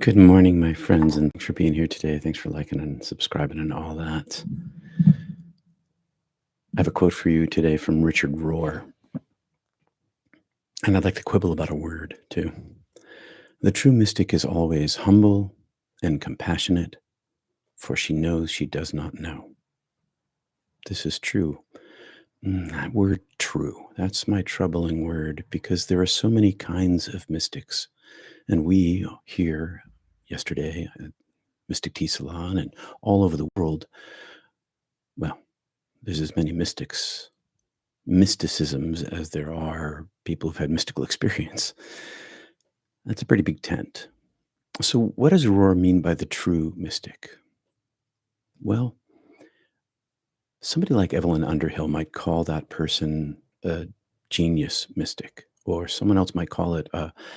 Good morning, my friends, and thanks for being here today. Thanks for liking and subscribing and all that. I have a quote for you today from Richard Rohr, and I'd like to quibble about a word too. The true mystic is always humble and compassionate, for she knows she does not know. This is true. That word true, that's my troubling word because there are so many kinds of mystics. And we here yesterday at Mystic Tea Salon and all over the world, well, there's as many mysticisms as there are people who've had mystical experience. That's a pretty big tent. So, what does Rohr mean by the true mystic? Well, somebody like Evelyn Underhill might call that person a genius mystic, or someone else might call it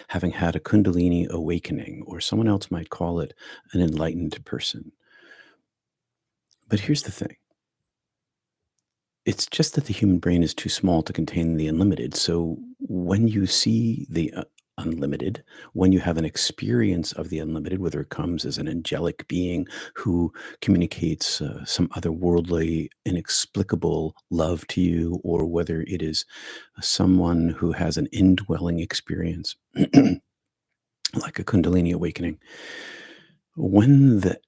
having had a kundalini awakening, or someone else might call it an enlightened person. But here's the thing. It's just that the human brain is too small to contain the unlimited. So when you see the unlimited, when you have an experience of the unlimited, whether it comes as an angelic being who communicates some otherworldly, inexplicable love to you, or whether it is someone who has an indwelling experience, like a Kundalini awakening, when the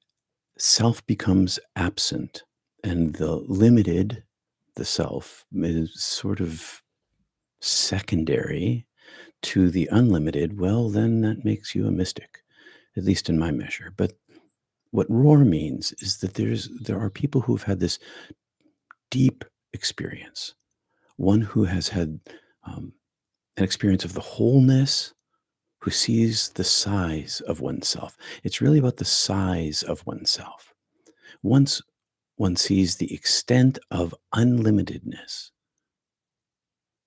self becomes absent and the limited, the self, is sort of secondary to the unlimited, well, then that makes you a mystic, at least in my measure. But what Rohr means is that there are people who've had this deep experience, one who has had an experience of the wholeness, who sees the size of oneself. It's really about the size of oneself. Once one sees the extent of unlimitedness,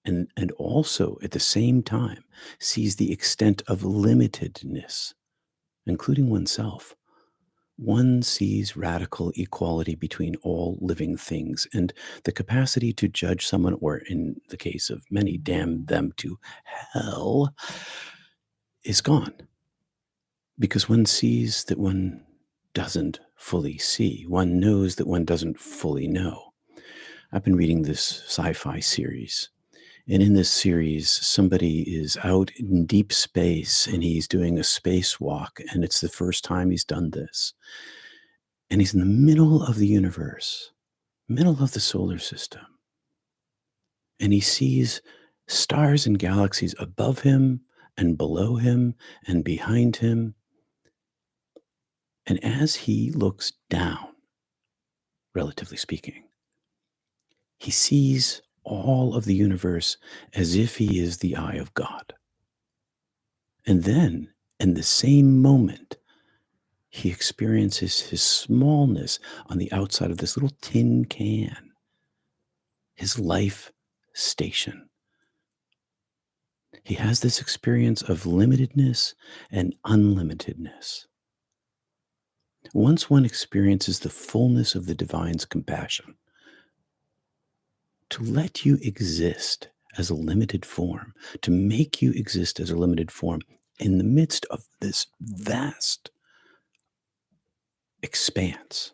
and also at the same time sees the extent of limitedness, including oneself, one sees radical equality between all living things, and the capacity to judge someone, or in the case of many, damn them to hell, is gone because one sees that one doesn't fully see. One knows that one doesn't fully know. I've been reading this sci-fi series. And in this series, somebody is out in deep space and he's doing a spacewalk. And it's the first time he's done this. And he's in the middle of the universe, middle of the solar system. And he sees stars and galaxies above him and below him and behind him. And as he looks down, relatively speaking, he sees all of the universe as if he is the eye of God. And then, in the same moment, he experiences his smallness on the outside of this little tin can, his life station. He has this experience of limitedness and unlimitedness. Once one experiences the fullness of the divine's compassion, to let you exist as a limited form, to make you exist as a limited form in the midst of this vast expanse,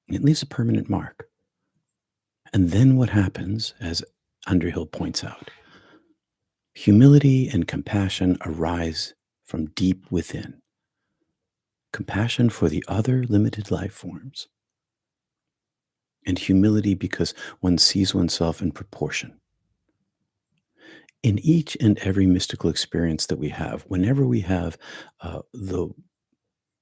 it leaves a permanent mark. And then what happens, as Underhill points out, humility and compassion arise from deep within. Compassion for the other limited life forms, and humility because one sees oneself in proportion. In each and every mystical experience that we have, whenever we have the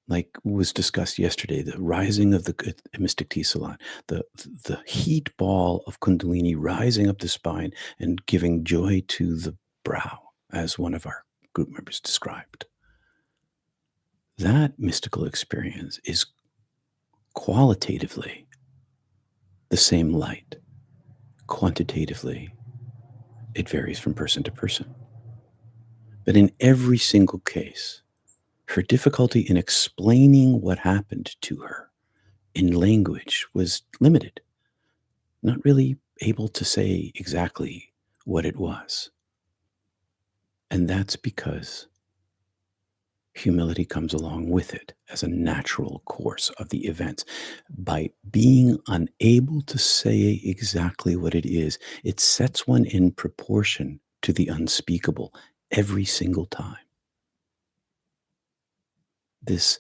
like was discussed yesterday, the rising of the mystic tea salon, the heat ball of kundalini rising up the spine and giving joy to the brow, as one of our group members described. That mystical experience is qualitatively the same light. Quantitatively, it varies from person to person. But in every single case, her difficulty in explaining what happened to her in language was limited, not really able to say exactly what it was. And that's because Humility comes along with it as a natural course of the events. By being unable to say exactly what it is, it sets one in proportion to the unspeakable every single time. This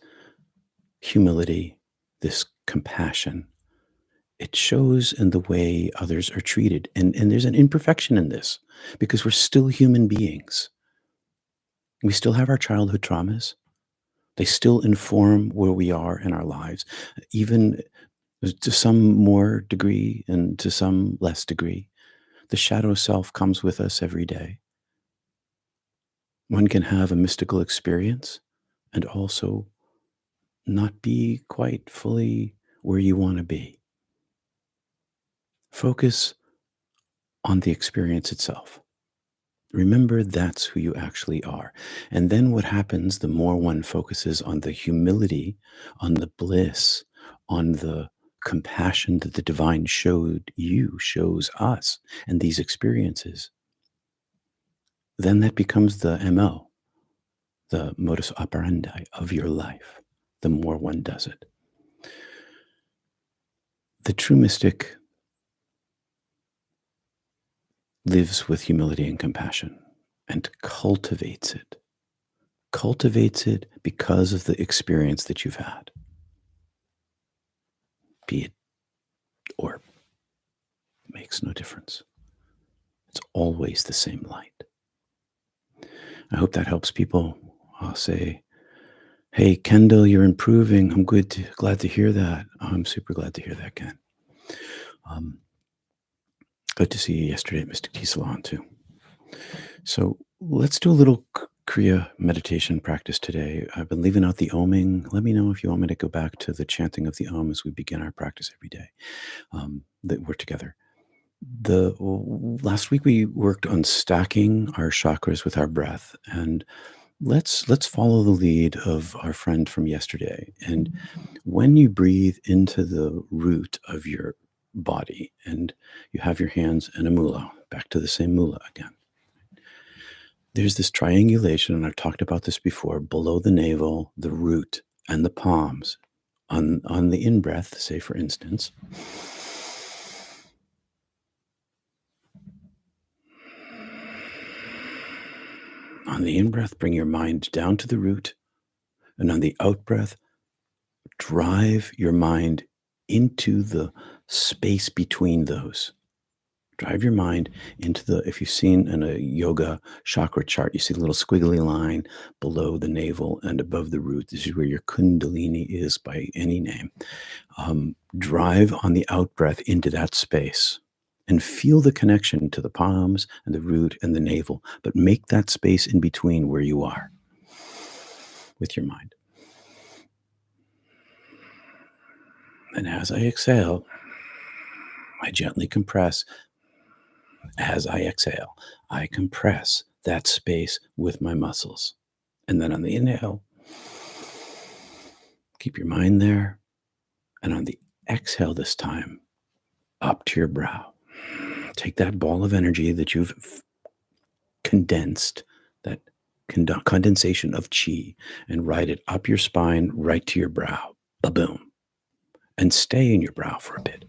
humility, this compassion, it shows in the way others are treated. And there's an imperfection in this because we're still human beings. We still have our childhood traumas. They still inform where we are in our lives, even to some more degree and to some less degree. The shadow self comes with us every day. One can have a mystical experience and also not be quite fully where you want to be. Focus on the experience itself. Remember that's who you actually are. And then what happens the more one focuses on the humility, on the bliss, on the compassion that the divine shows us, and these experiences, then that becomes the MO, the modus operandi of your life, the more one does it. The true mystic lives with humility and compassion and cultivates it because of the experience that you've had, be it or makes no difference. It's always the same light. I hope that helps people. I'll say, hey, Kendall, you're improving. I'm glad to hear that. I'm super glad to hear that, Ken. Um, Good to see you yesterday at Mystic Tea Salon, too. So let's do a little Kriya meditation practice today. I've been leaving out the oming. Let me know if you want me to go back to the chanting of the om as we begin our practice every day that we're together. The last week we worked on stacking our chakras with our breath, and let's follow the lead of our friend from yesterday. And when you breathe into the root of your body and you have your hands in a mula, back to the same mula again, there's this triangulation, and I've talked about this before, below the navel, the root, and the palms. On the in-breath, say for instance, on the in-breath, bring your mind down to the root, and on the out-breath, drive your mind into the space between those. Drive your mind into if you've seen in a yoga chakra chart, you see the little squiggly line below the navel and above the root. This is where your kundalini is by any name. Drive on the out breath into that space and feel the connection to the palms and the root and the navel, but make that space in between where you are with your mind. And as I exhale, I gently compress. As I exhale, I compress that space with my muscles. And then on the inhale, keep your mind there. And on the exhale this time, up to your brow. Take that ball of energy that you've condensed, that condensation of chi, and ride it up your spine, right to your brow. Ba-boom. And stay in your brow for a bit.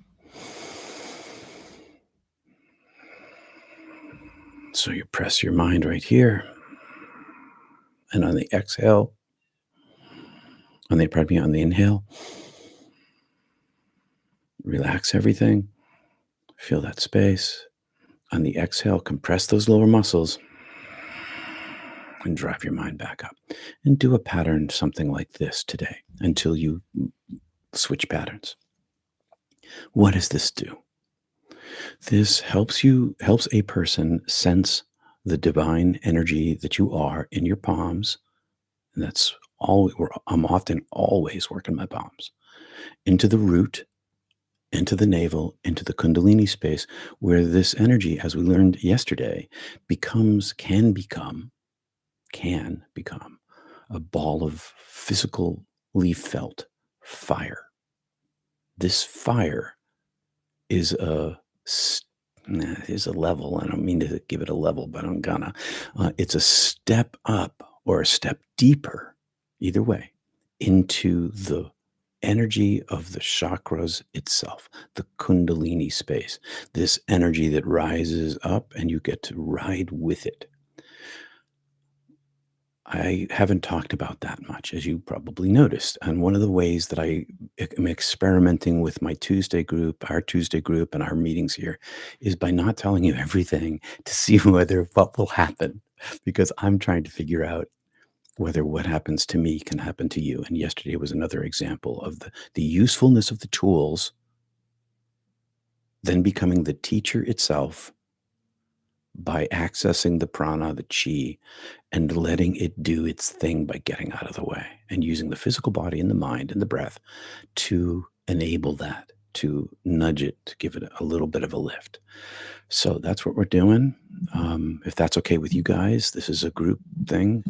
So you press your mind right here. And on the exhale, on the inhale, relax everything. Feel that space. On the exhale, compress those lower muscles and drive your mind back up. And do a pattern something like this today until you switch patterns. What does this do? This helps a person sense the divine energy that you are in your palms. And that's I'm often always working my palms into the root, into the navel, into the kundalini space, where this energy, as we learned yesterday, can become a ball of physically felt fire. This fire is is a level. I don't mean to give it a level, but I'm gonna. It's a step up or a step deeper either way, into the energy of the chakras itself, the kundalini space, this energy that rises up and you get to ride with it. I haven't talked about that much, as you probably noticed. And one of the ways that I am experimenting with my Tuesday group, our Tuesday group, and our meetings here is by not telling you everything to see whether what will happen, because I'm trying to figure out whether what happens to me can happen to you. And yesterday was another example of the usefulness of the tools, then becoming the teacher itself by accessing the prana, the chi, and letting it do its thing by getting out of the way and using the physical body and the mind and the breath to enable that, to nudge it, to give it a little bit of a lift. So that's what we're doing. If that's okay with you guys, this is a group thing.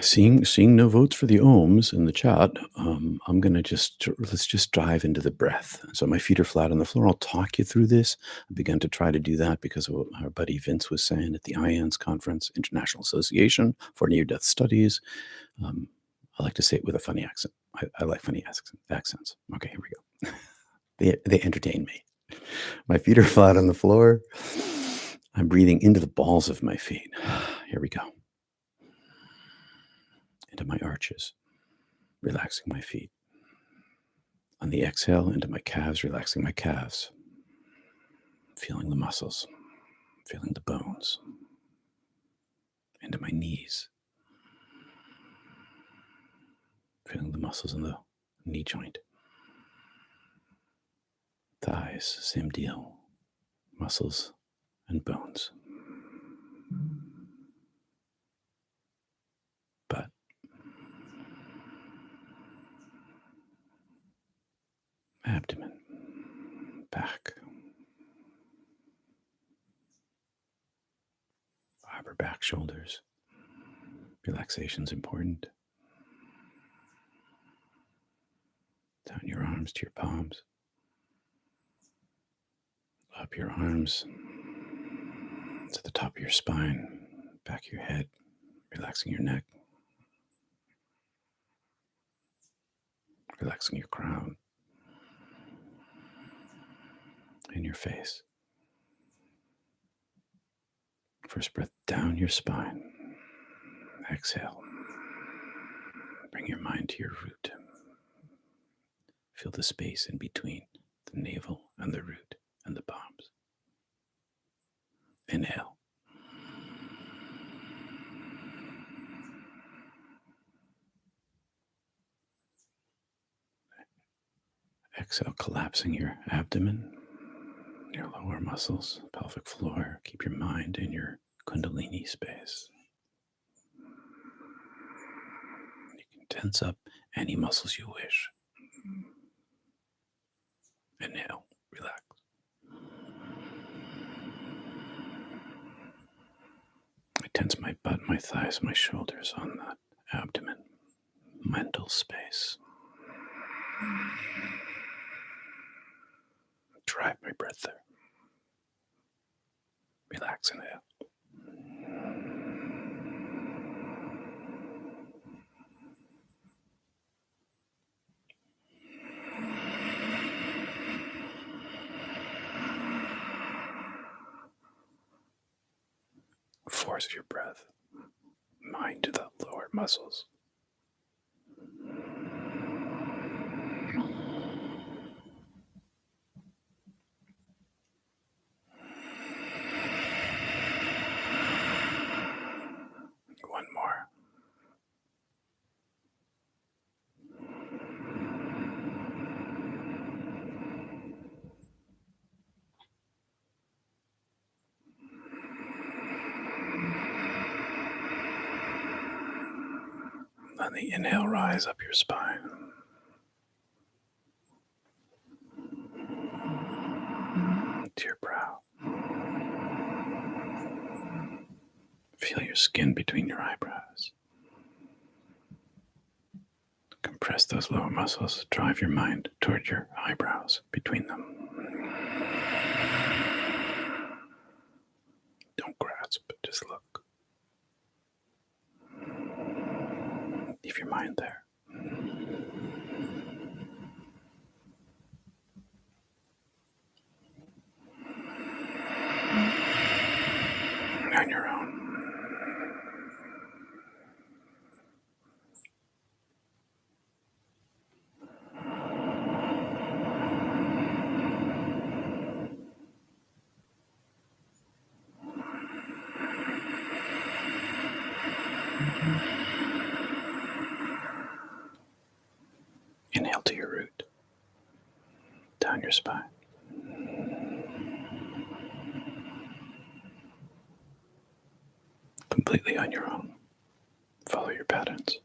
Seeing no votes for the ohms in the chat, I'm gonna let's just dive into the breath. So my feet are flat on the floor. I'll talk you through this. I began to try to do that because of what our buddy Vince was saying at the IANS conference, International Association for Near-Death Studies. I like to say it with a funny accent. I like funny accents. Okay, here we go. They entertain me. My feet are flat on the floor. I'm breathing into the balls of my feet. Here we go. Into my arches, relaxing my feet. On the exhale, into my calves, relaxing my calves. Feeling the muscles, feeling the bones. Into my knees. Feeling the muscles in the knee joint. Thighs, same deal. Muscles and bones. Butt. Abdomen. Back. Upper back, shoulders. Relaxation's important. Down your arms to your palms. Up your arms to the top of your spine, back of your head, relaxing your neck, relaxing your crown, and your face. First breath down your spine. Exhale. Bring your mind to your root. Feel the space in between the navel and the root and the palms. Inhale. Exhale, collapsing your abdomen, your lower muscles, pelvic floor. Keep your mind in your kundalini space. You can tense up any muscles you wish. Inhale, relax. I tense my butt, my thighs, my shoulders on that abdomen, mental space. Drive my breath there. Relax, inhale. Force your breath, mind to the lower muscles. One more. Let the inhale rise up your spine. To your brow. Feel your skin between your eyebrows. Compress those lower muscles. Drive your mind toward your eyebrows, between them. Don't grasp, just look. Leave your mind there. On your own. Inhale to your root, down your spine. Completely on your own. Follow your patterns.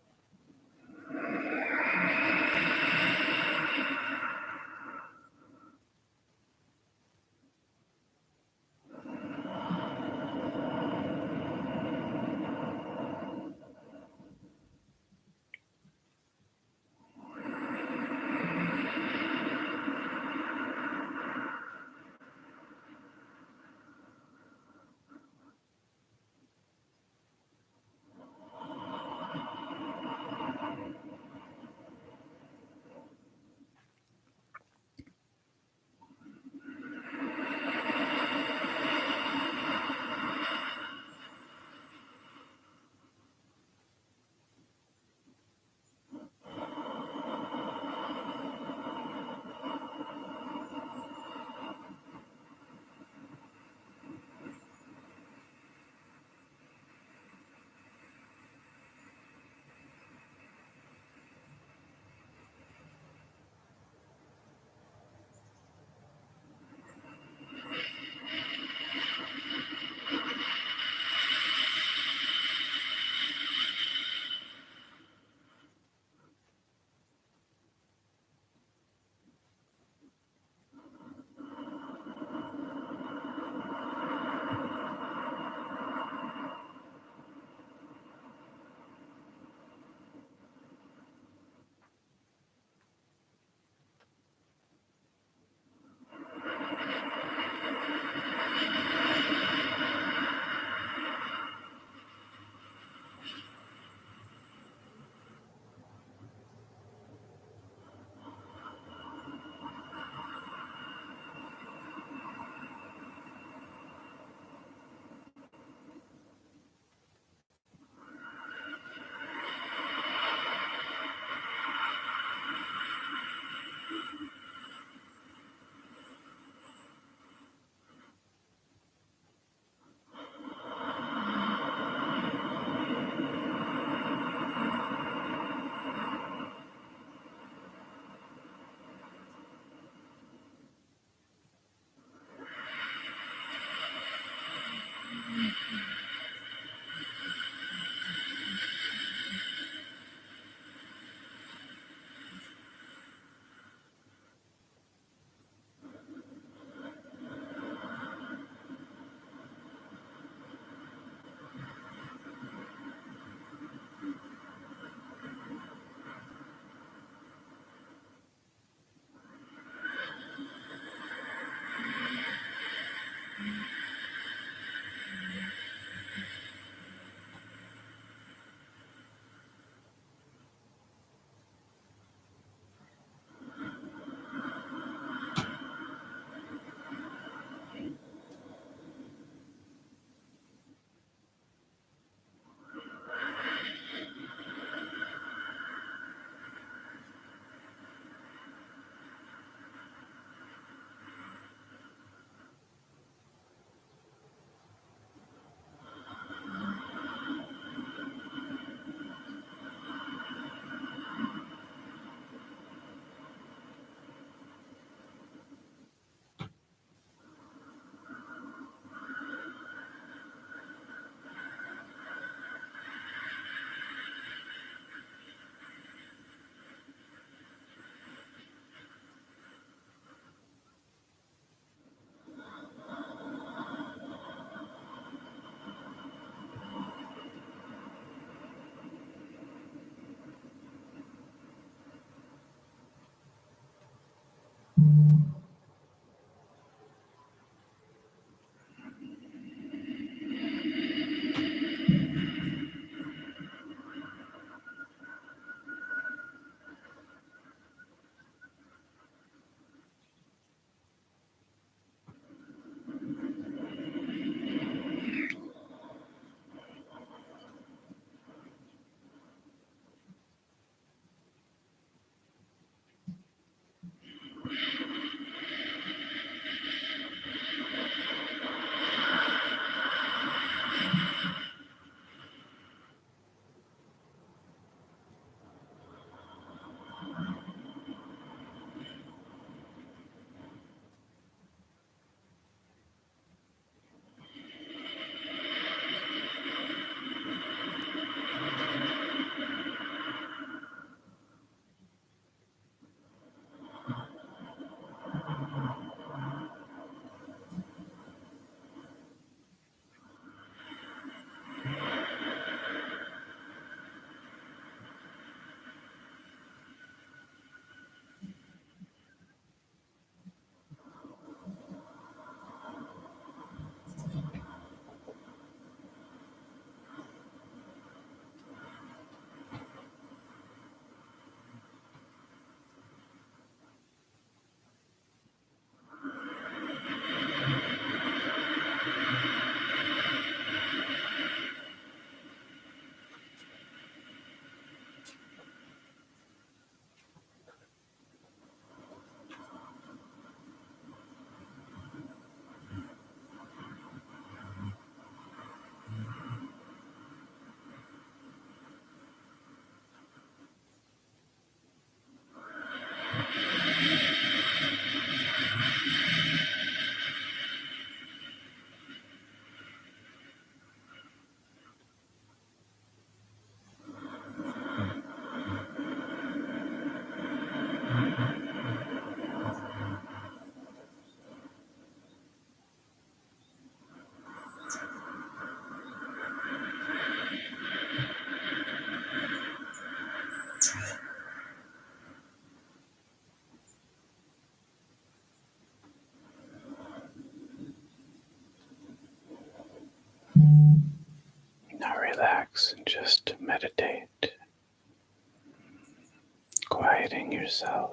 yourself.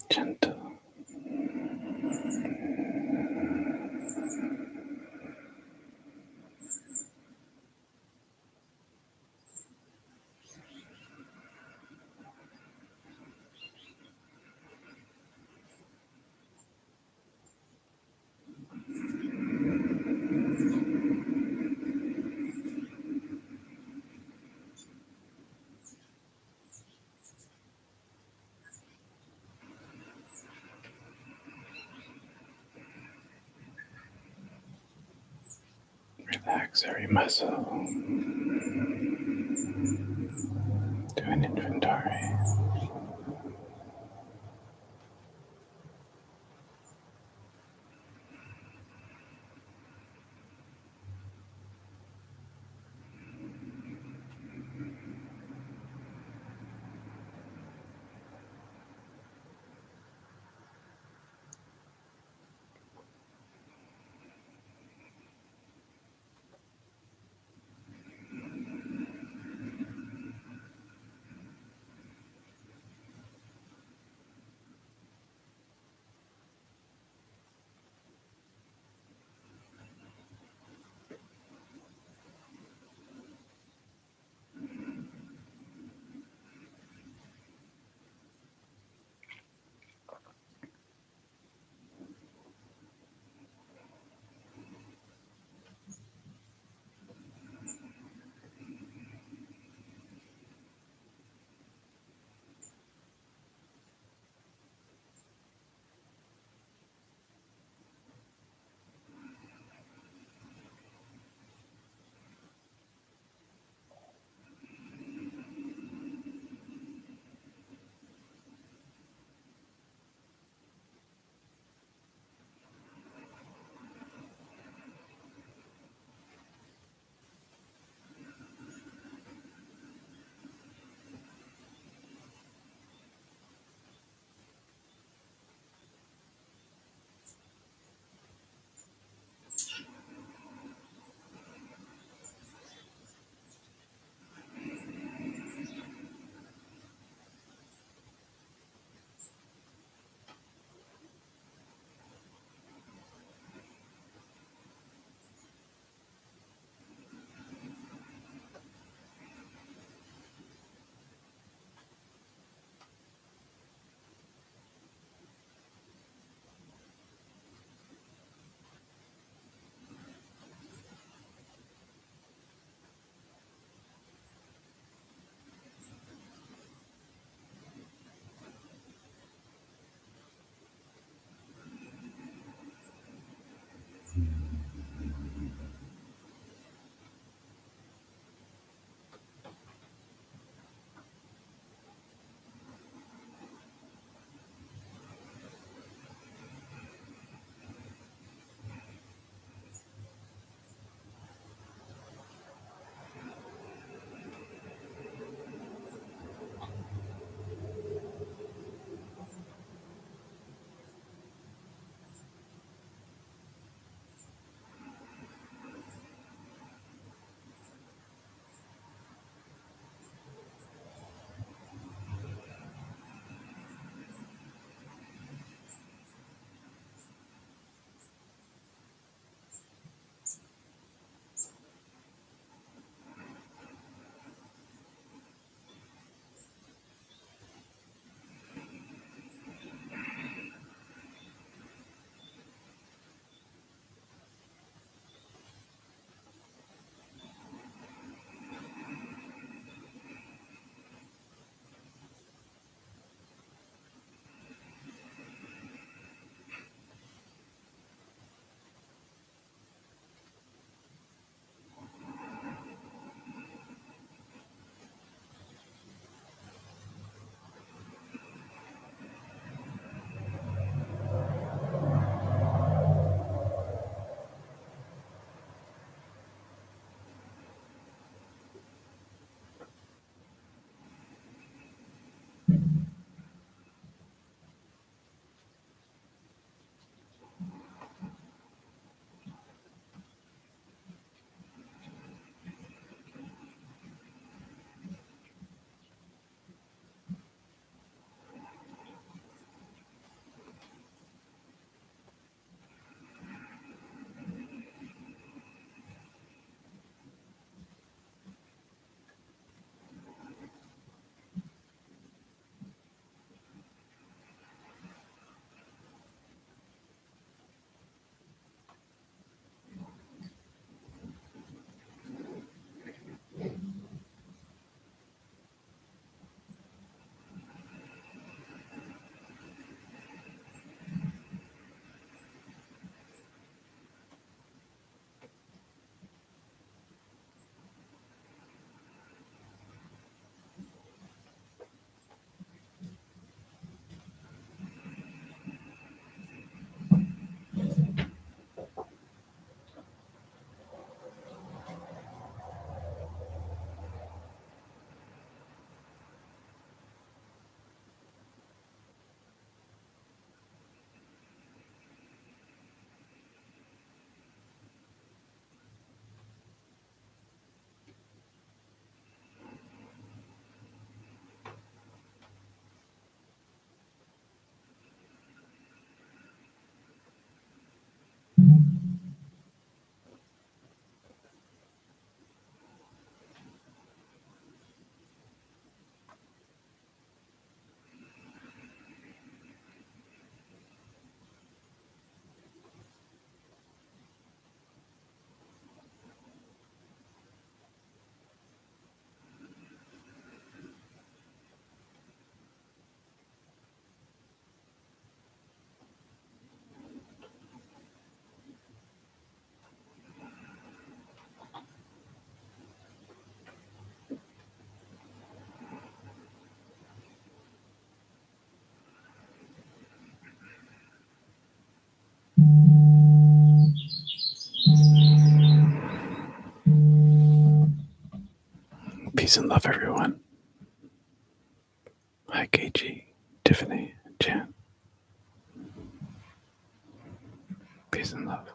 Gentle. Relax every muscle. Do an inventory. Peace and love, everyone. Hi, KG, Tiffany, Jan. Peace and love.